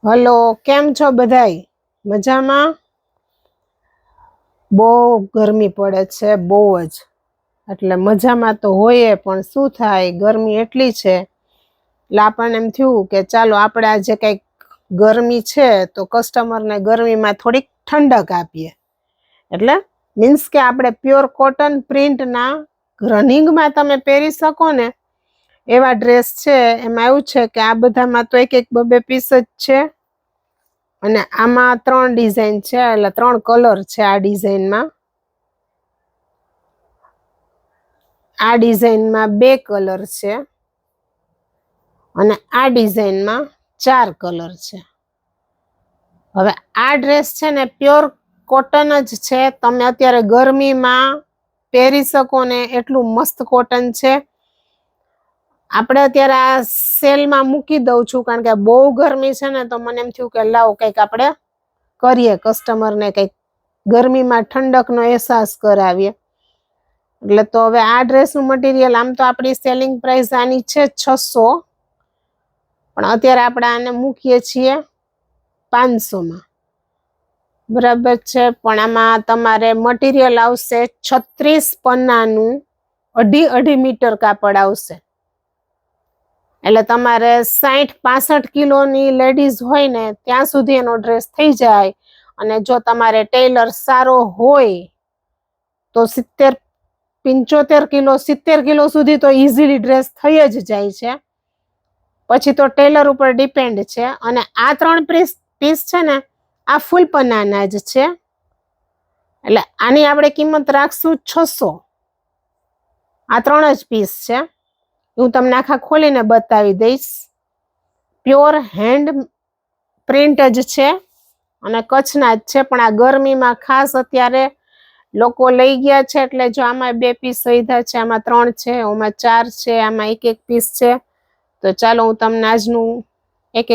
Hello, કેમ છો બધાય? મજામાં? બહુ ગરમી પડે છે, બહુ જ. એટલે મજામાં તો હોઈએ, પણ શું થાય, ગરમી એટલી છે. એટલે આપણને એમ થયું કે ચાલો આપણે આજે કંઈક ગરમી છે તો કસ્ટમરને ગરમીમાં થોડીક ઠંડક આપીએ. એટલે મીન્સ કે આપણે પ્યોર કોટન પ્રિન્ટના રનિંગમાં તમે પહેરી શકો ને એવા ડ્રેસ છે. એમાં એવું છે કે આ બધામાં તો એક બે પીસ જ છે. અને આમાં 3 ડિઝાઇન છે, એટલે 3 કલર છે આ ડિઝાઇનમાં. આ ડિઝાઇનમાં 2 કલર છે અને આ ડિઝાઇનમાં 4 કલર છે. હવે આ ડ્રેસ છે ને પ્યોર કોટન જ છે. તમે અત્યારે ગરમીમાં પહેરી શકો ને એટલું મસ્ત કોટન છે. આપણે અત્યારે આ સેલમાં મૂકી દઉં છું, કારણ કે બહુ ગરમી છે ને, તો મને એમ થયું કે લાવો કંઈક આપણે કરીએ, કસ્ટમરને કંઈક ગરમીમાં ઠંડકનો અહેસાસ કરાવીએ. એટલે તો હવે આ ડ્રેસનું મટીરિયલ આમ તો આપણી સેલિંગ પ્રાઇસ આની છે 600, પણ અત્યારે આપણે આને મૂકીએ છીએ 500 માં. બરાબર છે. પણ આમાં તમારે મટીરિયલ આવશે 36 પન્નાનું, 2.5 મીટર કાપડ આવશે. એટલે તમારે 60-65 કિલોની લેડીઝ હોય ને ત્યાં સુધી એનો ડ્રેસ થઈ જાય. અને જો તમારે ટેલર સારો હોય તો 75 કિલો 70 કિલો સુધી તો ઈઝીલી ડ્રેસ થઈ જ જાય છે. પછી તો ટેલર ઉપર ડિપેન્ડ છે. અને આ 3 પીસ છે ને આ ફૂલ પન્નાના જ છે. એટલે આની આપણે કિંમત રાખશું 600. આ 3 જ પીસ છે. હું તમને આખા ખોલીને બતાવી દઈશ. પ્યોર હેન્ડ પ્રિન્ટ જ છે અને કચ્છના જ છે. પણ આ ગરમીમાં ખાસ અત્યારે લોકો લઈ ગયા છે. એટલે જો આમાં 2 પીસ વધ્યા છે, આમાં 3 છે, આમાં 4 છે, આમાં એક પીસ છે. તો ચાલો હું તમને આજનું એક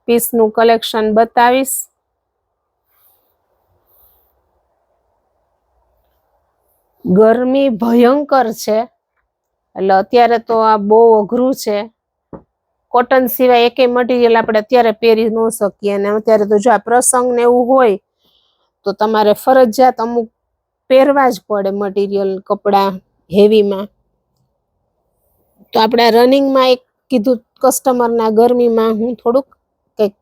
પીસનું કલેક્શન બતાવીશ. ગરમી ભયંકર છે, એટલે અત્યારે તો આ બહુ અઘરું છે. કોટન સિવાય એકેય મટીરિયલ આપણે અત્યારે પહેરી ન શકીએ. અને અત્યારે તો જો આ પ્રસંગ ને એવું હોય તો તમારે ફરજિયાત અમુક પહેરવા જ પડે મટીરિયલ, કપડા હેવીમાં. તો આપણે રનિંગમાં એક કીધું કસ્ટમરના ગરમીમાં હું થોડુંક કંઈક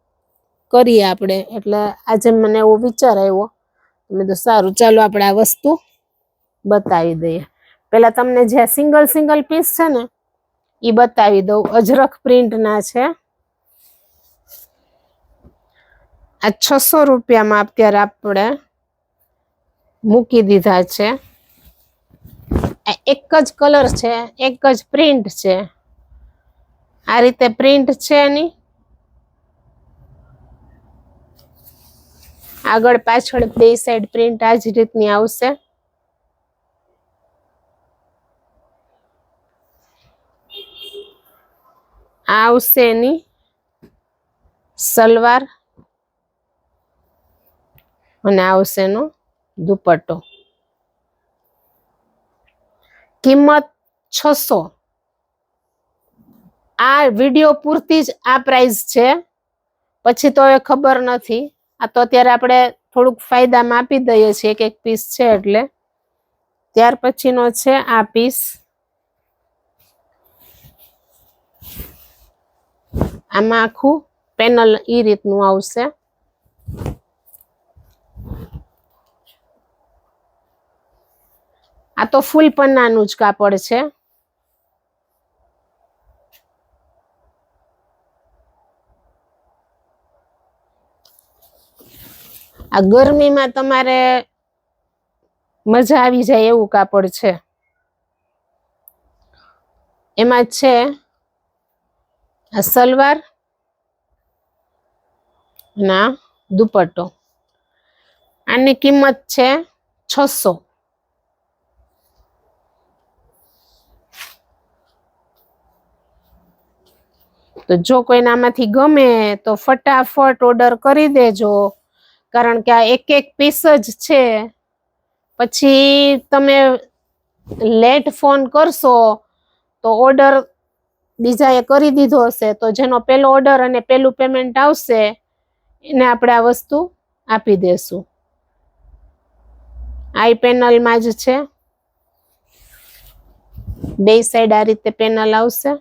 કરીએ આપણે. એટલે આજે મને એવો વિચાર આવ્યો. મેં તો સારું, ચાલો આપણે આ વસ્તુ બતાવી દઈએ. પેલા તમને જે સિંગલ પીસ છે ને ઈ બતાવી દઉં. અજરખ પ્રિન્ટના છે. આ 600 રૂપિયામાં અત્યારે આપણે મૂકી દીધા છે. એક જ કલર છે, એક જ પ્રિન્ટ છે. આ રીતે પ્રિન્ટ છે એની. આગળ પાછળ 2 સાઈડ પ્રિન્ટ આ જ રીતની આવશે. આ આવશે એની સલવાર અને આવશે એનો દુપટ્ટો. કિંમત 600. આ વિડિયો પૂરતી જ આ પ્રાઇસ છે. પછી તો હવે ખબર નથી. આ તો અત્યારે આપણે થોડુંક ફાયદામાં આપી દઈએ છીએ, એક પીસ છે એટલે. ત્યાર પછીનો છે આ પીસ. આમાં આખું પેનલ ઈ રીતનું આવશે. આ તો ફૂલ પન્નાનું જ કાપડ છે. આ ગરમીમાં તમારે મજા આવી જાય એવું કાપડ છે. એમાં છે આ સલવાર ના દુપટ્ટો. આની કિંમત છે 600. તો જો કોઈને આમાંથી ગમે તો ફટાફટ ઓર્ડર કરી દેજો, કારણ કે આ એક પીસ જ છે. પછી તમે લેટ ફોન કરશો તો ઓર્ડર બીજાએ કરી દીધો હશે, તો જેનો પહેલો ઓર્ડર અને પહેલું પેમેન્ટ આવશે એને આપણે આ વસ્તુ આપી દેશું. આઈ પેનલમાં જ છે, બે સાઈડ આ રીતે પેનલ આવશે.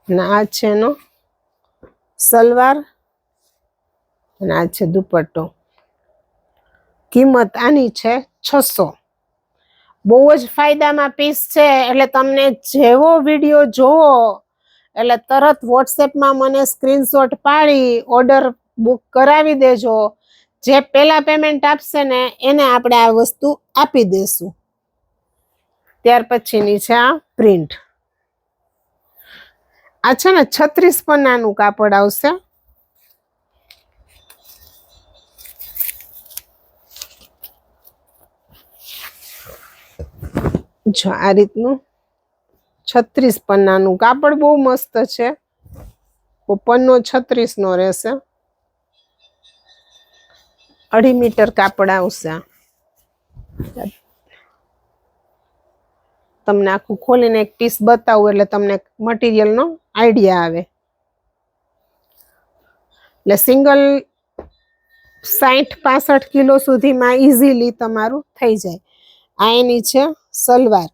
અને આ છે એનો સલવાર અને આ છે દુપટ્ટો. કિંમત આની છે 600. બહુ જ ફાયદામાં પીસ છે, એટલે તમને જેવો વિડીયો જોવો એટલે તરત વોટ્સએપમાં મને સ્ક્રીનશોટ પાડી ઓર્ડર બુક કરાવી દેજો. જે પહેલા પેમેન્ટ આપશે ને એને આપણે આ વસ્તુ આપી દેશું. ત્યાર પછીની છે આ પ્રિન્ટ. આ છે ને 36 પન્નાનું કાપડ આવશે. જો આ રીતનું 36 પન્નાનું કાપડ બહુ મસ્ત છે. પન્નો 36 નો રહેશે. 2.5 મીટર કાપડ આવશે. તમને આખું ખોલીને એક પીસ બતાવું એટલે તમને મટીરિયલનો આઈડિયા આવે. એટલે સિંગલ 60-65 કિલો સુધીમાં ઇઝીલી તમારું થઈ જાય. આ એની છે સલવાર.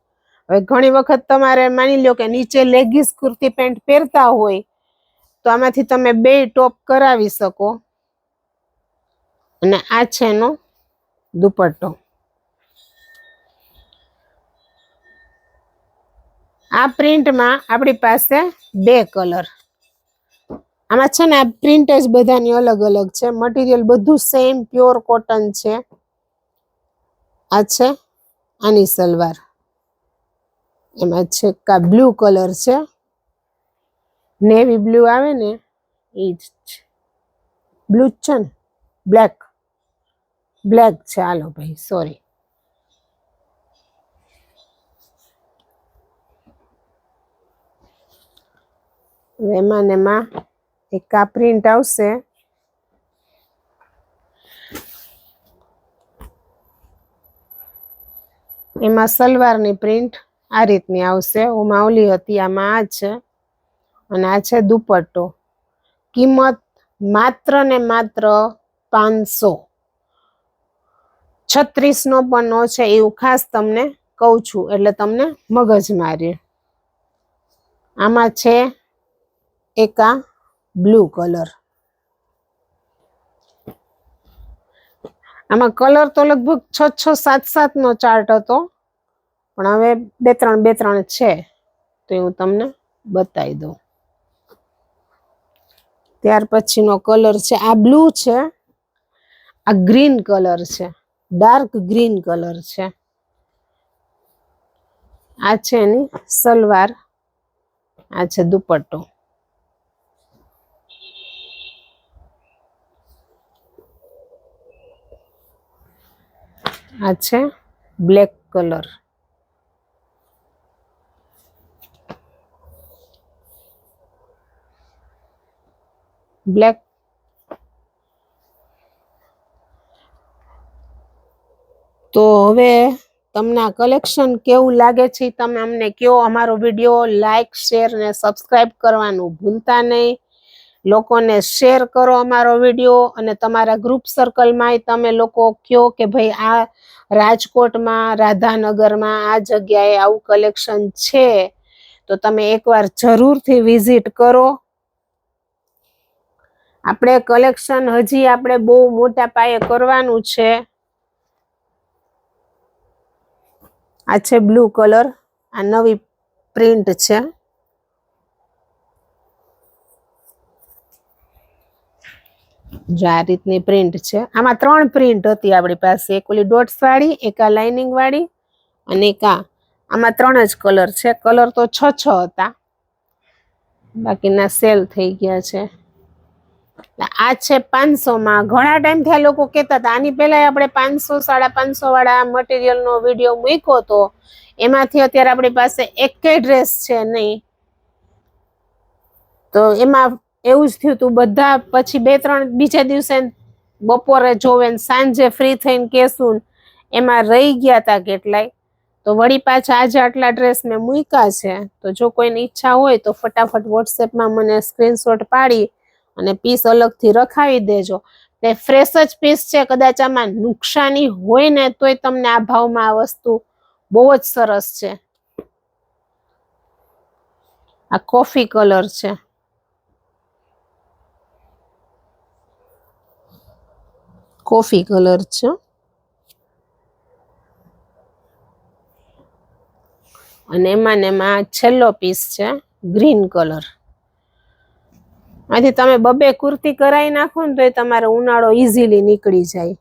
હવે ઘણી વખત તમારે માની લો કે નીચે લેગીસ કુર્તી પેન્ટ પહેરતા હોય તો આમાંથી તમે 2 ટોપ કરાવી શકો. અને આ છે એનો દુપટ્ટો. આ પ્રિન્ટમાં આપણી પાસે 2 કલર. આમાં છે ને આ પ્રિન્ટ જ બધાની અલગ અલગ છે. મટીરિયલ બધું સેમ પ્યોર કોટન છે. આ છે આની સલવાર. એમાં છે કા બ્લુ કલર છે, નેવી બ્લુ આવે ને એ જ છે. બ્લુ છે ને બ્લેક છે. હાલો ભાઈ સોરી. એમાં ને એમાં એક આ પ્રિન્ટ આવશે. એમાં સલવારની પ્રિન્ટ આ રીતની આવશે. ઓમાં ઓલી હતી, આમાં આ છે. અને આ છે દુપટ્ટો. કિંમત માત્ર ને માત્ર 500. 36 નો પન્નો છે એવું ખાસ તમને કહું છું એટલે તમને મગજ મારે. આમાં છે એક આ બ્લુ કલર. આમાં કલર તો લગભગ 6 7 નો ચાર્ટ હતો, પણ હવે 2-3 છે તો હું તમને બતાવી દઉં. ત્યાર પછીનો કલર છે આ બ્લુ છે. આ ગ્રીન કલર છે, ડાર્ક ગ્રીન કલર છે. આ છે એની સલવાર. આ છે દુપટ્ટો. આ છે બ્લેક કલર. બ્લેક. તો હવે તમને આ કલેક્શન કેવું લાગે છે તમે અમને કહો. અમારો વિડીયો લાઈક, શેર ને સબસ્ક્રાઇબ કરવાનું ભૂલતા નહીં. લોકોને શેર કરો અમારો વિડીયો. અને તમારા ગ્રુપ સર્કલમાં તમે લોકો કહો કે ભાઈ આ રાજકોટમાં રાધાનગરમાં આ જગ્યાએ આવું કલેક્શન છે તો તમે એકવાર જરૂરથી વિઝિટ કરો. આપણે કલેક્શન હજી આપણે બહુ મોટા પાયે કરવાનું છે. આ છે બ્લુ કલર. આ નવી પ્રિન્ટ છે. જો આ રીતની પ્રિન્ટ છે. આમાં 3 પ્રિન્ટ હતી આપણી પાસે. એક ઓલી ડોટ્સ વાળી, એક આ લાઇનિંગ વાળી અને એક આ. આમાં 3 જ કલર છે. કલર તો 6 હતા, બાકીના સેલ થઈ ગયા છે. આ છે 500 માં. ઘણા ટાઈમ થી આ લોકો કહેતા હતા. આની પહેલા આપણે 500 550 વાળા મટીરિયલ નો વિડીયો મૂક્યો તો એમાંથી અત્યારે આપણી પાસે એકેય ડ્રેસ છે નહીં. તો એમાં એવું જ થયું હતું. બધા પછી 2-3 બીજા દિવસે બપોરે જોવે ને સાંજે ફ્રી થઈને કેશું એમાં રહી ગયા હતા કેટલાય. તો તો વળી પાછા આજે આટલા ડ્રેસ મેં મૂક્યા છે, તો જો કોઈની ઈચ્છા હોય તો ફટાફટ વોટ્સએપમાં મને સ્ક્રીનશોટ પાડી અને પીસ અલગથી રખાવી દેજો. તે ફ્રેશ જ પીસ છે, કદાચ આમાં નુકસાની હોય ને તોય તમને આ ભાવમાં આ વસ્તુ બહુ જ સરસ છે. આ કોફી કલર છે, કોફી કલર છે. અને એમાં છેલ્લો પીસ છે ગ્રીન કલર. આથી તમે બબે કુર્તી કરાવી નાખો ને તો એ તમારો ઉનાળો ઈઝીલી નીકળી જાય.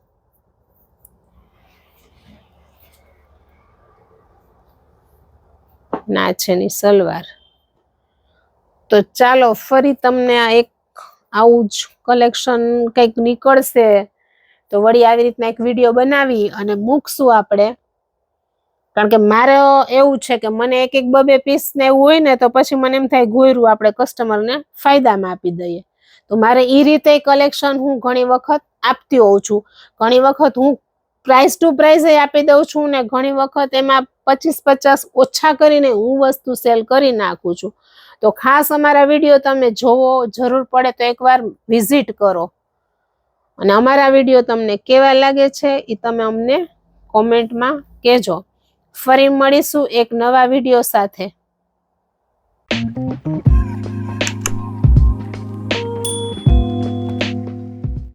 ના છે ની સલવાર. તો ચાલો ફરી તમને આ એક આવું જ કલેક્શન કંઈક નીકળશે તો વળી આવી રીતના એક વિડીયો બનાવી અને મૂકશું આપણે. કારણ કે મારે એવું છે કે મને એક એક બબે પીસ ને એવું હોય ને તો પછી મને એમ થાય ગોયરું આપણે કસ્ટમરને ફાયદામાં આપી દઈએ. તો મારે એ રીતે કલેક્શન હું ઘણી વખત આપતી હોઉં છું. ઘણી વખત હું પ્રાઇસ ટુ પ્રાઇસ આપી દઉં છું ને ઘણી વખત એમાં 25-50 ઓછા કરીને હું વસ્તુ સેલ કરી નાખું છું. તો ખાસ અમારા વિડીયો તમે જોવો, જરૂર પડે તો એકવાર વિઝિટ કરો અને અમારા વિડીયો તમને કેવા લાગે છે એ તમે અમને કોમેન્ટમાં કહેજો. ફરી મળીશું એક નવા વિડીયો સાથે.